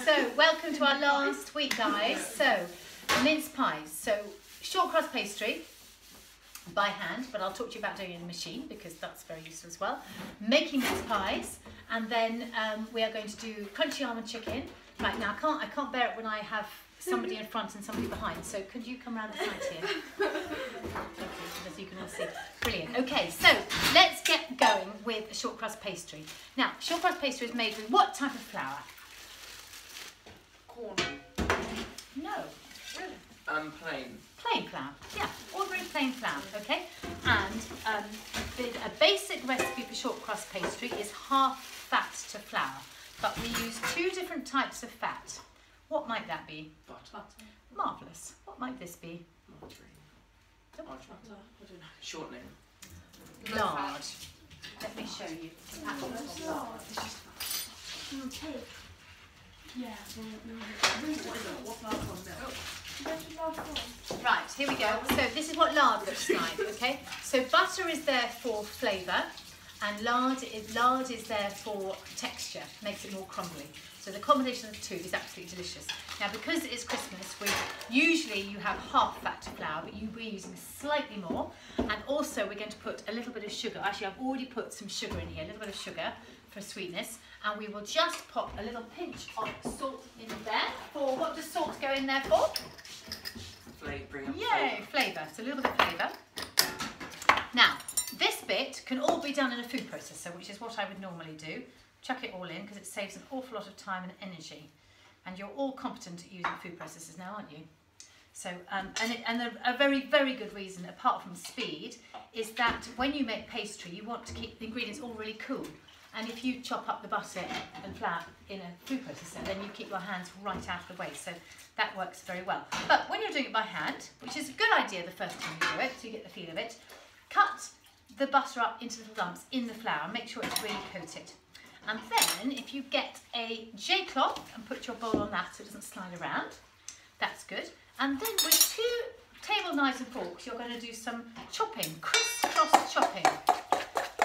So, welcome to our last week, guys. So, mince pies. So, short crust pastry by hand, but I'll talk to you about doing it in the machine because that's very useful as well. Making mince pies, and then we are going to do crunchy almond chicken. Right now, I can't bear it when I have somebody in front and somebody behind. So, could you come around the side here? Okay, as you can all see. Brilliant. Okay, so let's get going with a short crust pastry. Now, short crust pastry is made with what type of flour? Corn. No. Really? Plain. Plain flour. Yeah, ordinary plain flour. Okay, and a basic recipe for short crust pastry is half fat to flour, but we use two different types of fat. What might that be? Butter. Marvellous. What might this be? Margarine. Butter. I don't know. Shortening. Lard. Let me show you. Yeah. Right, here we go. So this is what lard looks like, okay? So butter is there for flavour, and lard is there for texture, makes it more crumbly. So the combination of the two is absolutely delicious. Now, because it's Christmas, usually you have half fat to flour, but we're using slightly more. And also we're going to put a little bit of sugar. Actually, I've already put some sugar in here, a little bit of sugar for sweetness. And we will just pop a little pinch of salt in there. For what does salt go in there for? Flavour. Yay, flavour. So a little bit of flavour. Now, this bit can all be done in a food processor, which is what I would normally do. Chuck it all in because it saves an awful lot of time and energy. And you're all competent at using food processors now, aren't you? So, a very, very good reason, apart from speed, is that when you make pastry, you want to keep the ingredients all really cool. And if you chop up the butter and flour in a food processor, then you keep your hands right out of the way. So that works very well. But when you're doing it by hand, which is a good idea the first time you do it, so you get the feel of it, cut the butter up into little lumps in the flour and make sure it's really coated. And then if you get a J-cloth and put your bowl on that so it doesn't slide around, that's good. And then with 2 table knives and forks, you're going to do some chopping, crisscross chopping.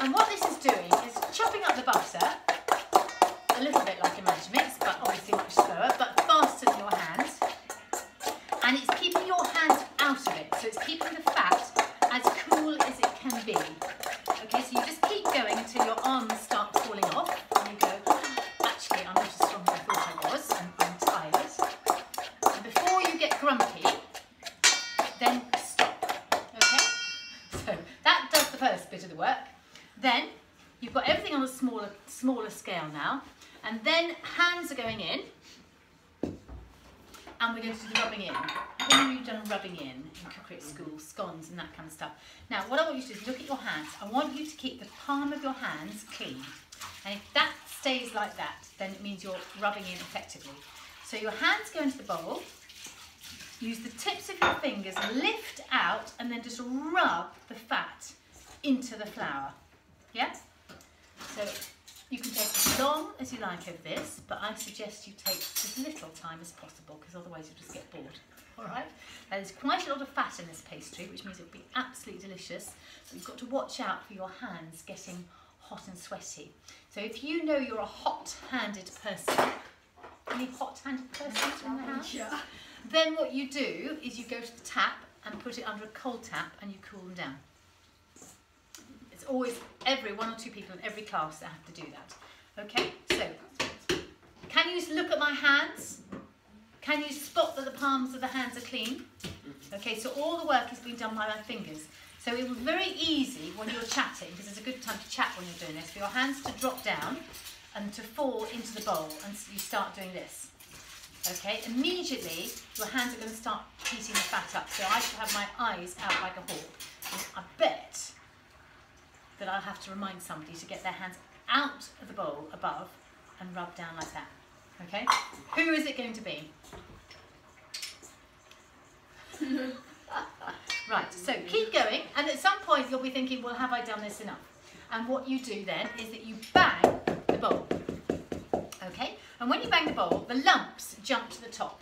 And what this is doing is chopping up the butter, a little bit like Imagimix, but obviously much slower, but faster than your hands. And it's keeping your hands out of it, so it's keeping the fat as cool as it can be. Okay, so you just keep going until your arms start falling off, and you go, actually, I'm not as strong as I thought I was, and I'm tired. And before you get grumpy, then stop, okay? So that does the first bit of the work. Then you've got everything on a smaller scale now, and then hands are going in, and we're going to do the rubbing in. When have you done rubbing in cookery at school, scones and that kind of stuff? Now, what I want you to do is look at your hands. I want you to keep the palm of your hands clean, and if that stays like that, then it means you're rubbing in effectively. So your hands go into the bowl. Use the tips of your fingers, lift out, and then just rub the fat into the flour. Yeah? So you can take as long as you like of this, but I suggest you take as little time as possible because otherwise you'll just get bored. Alright? There's quite a lot of fat in this pastry, which means it'll be absolutely delicious. But you've got to watch out for your hands getting hot and sweaty. So if you know you're a hot-handed person, any hot-handed persons in the house? Yeah. Then what you do is you go to the tap and put it under a cold tap and you cool them down. Always 1 or 2 people in every class that have to do that. Okay, so can you look at my hands? Can you spot that the palms of the hands are clean? Okay, so all the work is being done by my fingers. So it was very easy when you're chatting, because it's a good time to chat when you're doing this, for your hands to drop down and to fall into the bowl, and you start doing this. Okay, immediately your hands are going to start heating the fat up. So I should have my eyes out like a hawk. And I bet that I'll have to remind somebody to get their hands out of the bowl above and rub down like that. Okay? Who is it going to be? Right, so keep going, and at some point you'll be thinking, well, have I done this enough? And what you do then is that you bang the bowl. Okay? And when you bang the bowl, the lumps jump to the top.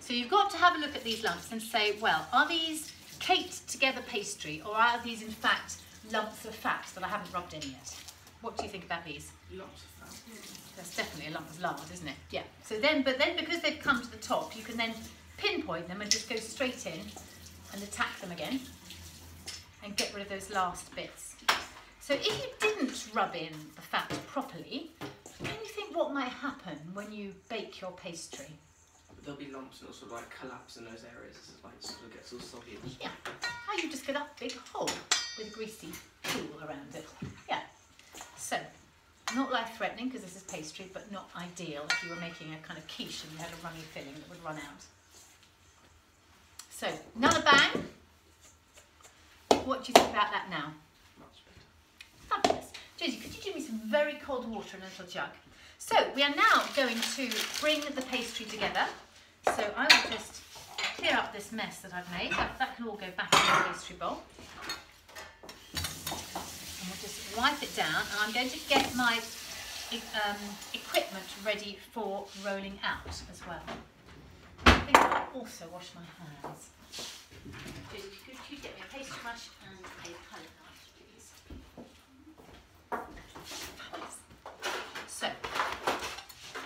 So you've got to have a look at these lumps and say, well, are these caked together pastry, or are these in fact lumps of fat that I haven't rubbed in yet? What do you think about these? Lots of fat. That's definitely a lump of lard, isn't it? Yeah. So then, but then because they've come to the top, you can then pinpoint them and just go straight in and attack them again and get rid of those last bits. So if you didn't rub in the fat properly, can you think what might happen when you bake your pastry? There'll be lumps and it'll sort of like collapse in those areas. It's like sort of gets all soggy. Yeah. Oh, you just get a big hole with a greasy pool around it. Yeah. So, not life-threatening because this is pastry, but not ideal if you were making a kind of quiche and you had a runny filling that would run out. So, another bang. What do you think about that now? Much better. Fabulous. Josie, could you do me some very cold water in a little jug? So, we are now going to bring the pastry together. So, I will just clear up this mess that I've made. That can all go back in the pastry bowl. And we'll just wipe it down. And I'm going to get my equipment ready for rolling out as well. I think I'll also wash my hands. Josie, could you get me a pastry brush and a palette knife, please? So,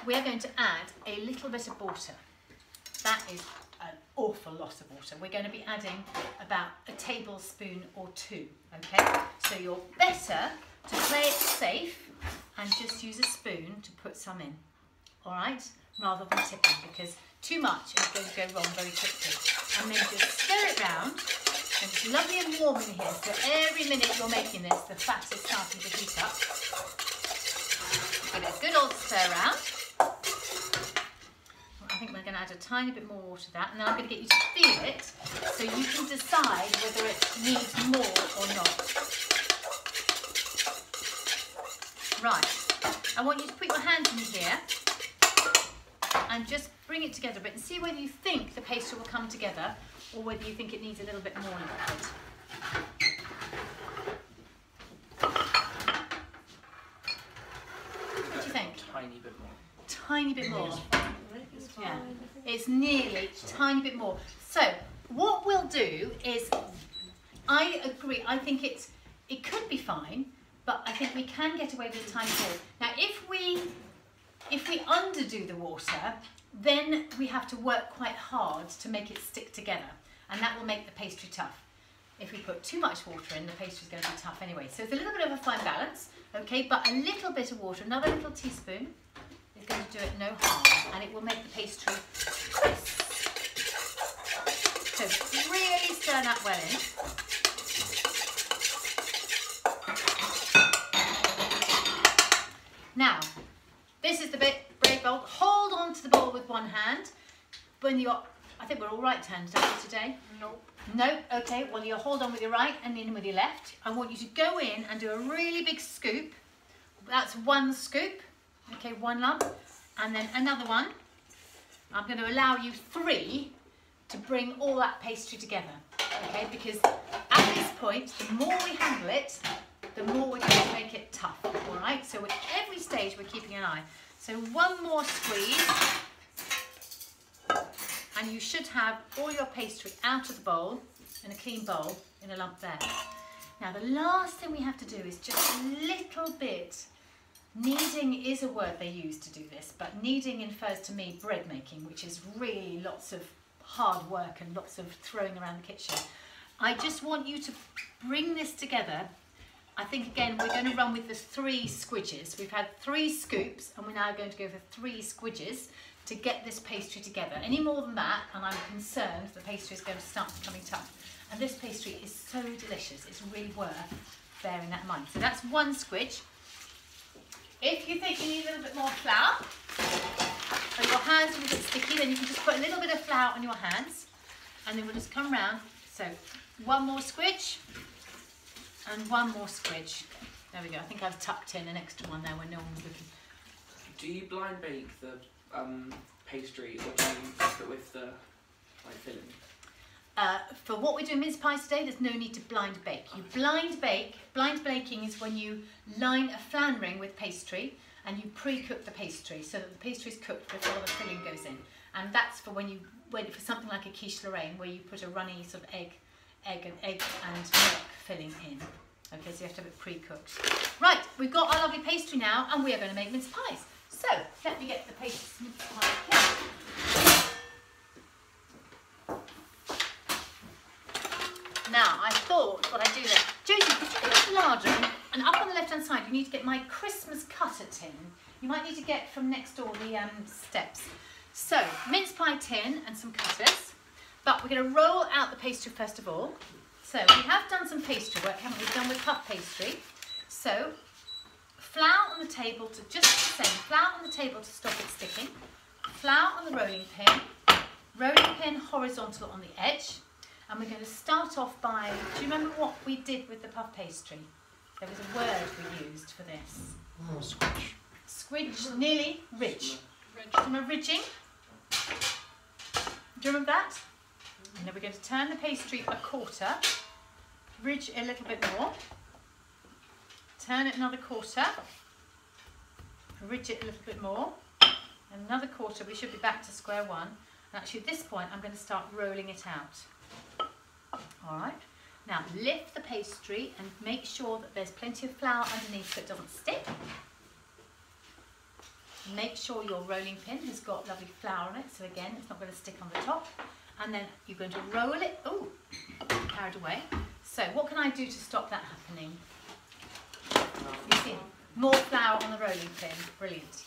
we are going to add a little bit of water. That is an awful lot of water. We're going to be adding about a tablespoon or 2, okay? So you're better to play it safe and just use a spoon to put some in, all right? Rather than tipping, because too much is going to go wrong very quickly. And then just stir it round. And it's lovely and warm in here, so every minute you're making this, the fat is starting to heat up. Give it a good old stir round. I think we're going to add a tiny bit more water to that, and then I'm going to get you to feel it so you can decide whether it needs more or not. Right, I want you to put your hands in here and just bring it together a bit and see whether you think the pastry will come together or whether you think it needs a little bit more liquid. What do you think? Tiny bit more. Tiny bit more. Yeah, it's nearly a tiny bit more. So what we'll do is, I agree, I think it could be fine, but I think we can get away with a tiny bit. Now if we underdo the water, then we have to work quite hard to make it stick together, and that will make the pastry tough. If we put too much water in, the pastry is going to be tough anyway. So it's a little bit of a fine balance, okay, but a little bit of water, another little teaspoon, is going to do it no harm, and it will make the pastry crisp. So really stir that well in. Now, this is the bit, bread bowl. Hold on to the bowl with one hand. When you're, I think we're all right-handed, aren't we, today? Nope. No? Okay, well you hold on with your right and in with your left. I want you to go in and do a really big scoop. That's one scoop. Okay, one lump, and then another one. I'm going to allow you 3 to bring all that pastry together, okay? Because at this point, the more we handle it, the more we're going to make it tough, all right? So at every stage, we're keeping an eye. So one more squeeze, and you should have all your pastry out of the bowl, in a clean bowl, in a lump there. Now, the last thing we have to do is just a little bit. Kneading is a word they use to do this, but kneading infers to me bread making, which is really lots of hard work and lots of throwing around the kitchen. I just want you to bring this together. I think again we're going to run with the 3 squidges. We've had 3 scoops and we're now going to go for 3 squidges to get this pastry together. Any more than that and I'm concerned the pastry is going to start becoming tough. And this pastry is so delicious, it's really worth bearing that in mind. So that's 1 squidge. If you think you need a little bit more flour, or your hands are a bit sticky, then you can just put a little bit of flour on your hands, and then we'll just come round. So 1 more squidge, and 1 more squidge. There we go. I think I've tucked in an extra one there when no one was looking. Do you blind bake the pastry, or do you cook it with the filling? For what we're doing mince pies today, there's no need to blind bake. You blind bake. Blind baking is when you line a flan ring with pastry and you pre-cook the pastry so that the pastry is cooked before the filling goes in. And that's for for something like a quiche Lorraine, where you put a runny sort of egg and milk filling in. Okay, so you have to have it pre-cooked. Right, we've got our lovely pastry now, and we are going to make mince pies. So, let me get the pastry mince pie here. Now, I thought what I'd do there. Josie, could you get larger? And up on the left-hand side, you need to get my Christmas cutter tin. You might need to get from next door the steps. So, mince pie tin and some cutters. But we're going to roll out the pastry first of all. So we have done some pastry work, haven't we? Done with puff pastry. So flour on the table to just the same. Flour on the table to stop it sticking. Flour on the rolling pin horizontal on the edge. And we're going to start off by, do you remember what we did with the puff pastry? There was a word we used for this. Squidge. Squidge, nearly ridge. Do you remember ridging? Do you remember that? And then we're going to turn the pastry a quarter, ridge a little bit more, turn it another quarter, ridge it a little bit more, and another quarter. We should be back to square one. And actually at this point I'm going to start rolling it out. Alright, now lift the pastry and make sure that there's plenty of flour underneath so it doesn't stick. Make sure your rolling pin has got lovely flour on it, so again it's not going to stick on the top. And then you're going to roll it. Oh, carried away. So what can I do to stop that happening? You see, more flour on the rolling pin. Brilliant.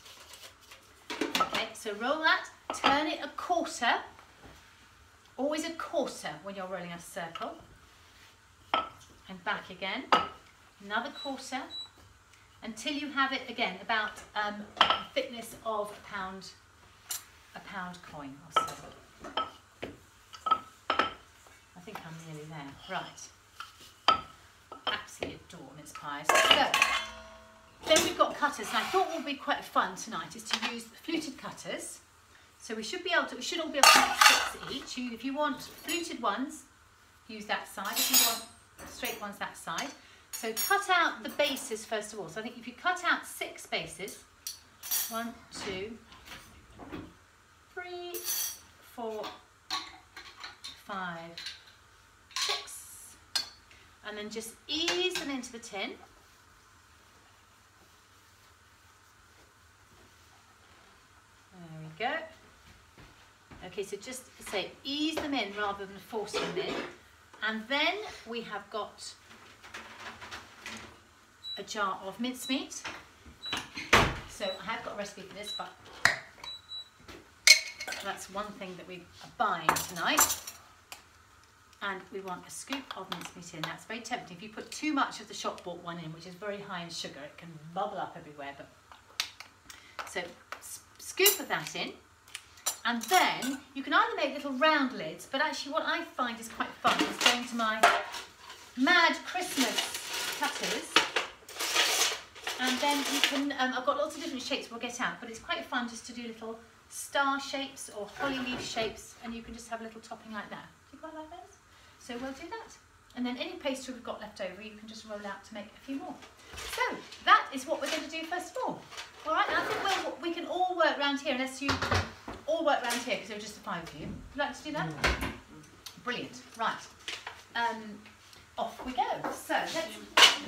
Okay, so roll that. Turn it a quarter. Always a quarter when you're rolling a circle. And back again. Another quarter. Until you have it again about the thickness of a pound coin or so. I think I'm nearly there. Right. Absolutely adore mince pies. So, then we've got cutters, and I thought what would be quite fun tonight is to use fluted cutters. So we should all be able to make 6 each. If you want fluted ones, use that side. If you want straight ones, that side. So cut out the bases first of all. So I think if you cut out 6 bases, 1, 2, 3, 4, 5, 6, and then just ease them into the tin. There we go. Okay, so just say ease them in rather than force them in. And then we have got a jar of mincemeat. So I have got a recipe for this, but that's one thing that we are buying tonight. And we want a scoop of mincemeat in. That's very tempting. If you put too much of the shop bought one in, which is very high in sugar, it can bubble up everywhere. But so scoop of that in. And then you can either make little round lids, but actually what I find is quite fun is going to my Mad Christmas cutters. And then you can, I've got lots of different shapes we'll get out, but it's quite fun just to do little star shapes or holly leaf shapes, and you can just have a little topping like that. Do you quite like those? So we'll do that. And then any pastry we've got left over, you can just roll out to make a few more. So that is what we're going to do first of all. All right, and I think we can all work around here, unless you all work around here because there were just the 5 of you. Would you like to do that? Brilliant. Right. Off we go. So let's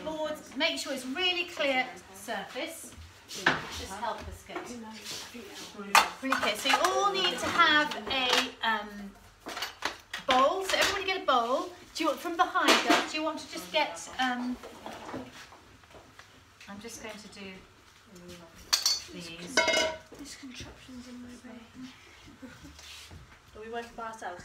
boards, make sure it's really clear surface. Just help us get really clear. So you all need to have a bowl. So everybody get a bowl. Do you want from behind us? Do you want to just get? I'm just going to do these. This contraption's in my way. Are we working by ourselves?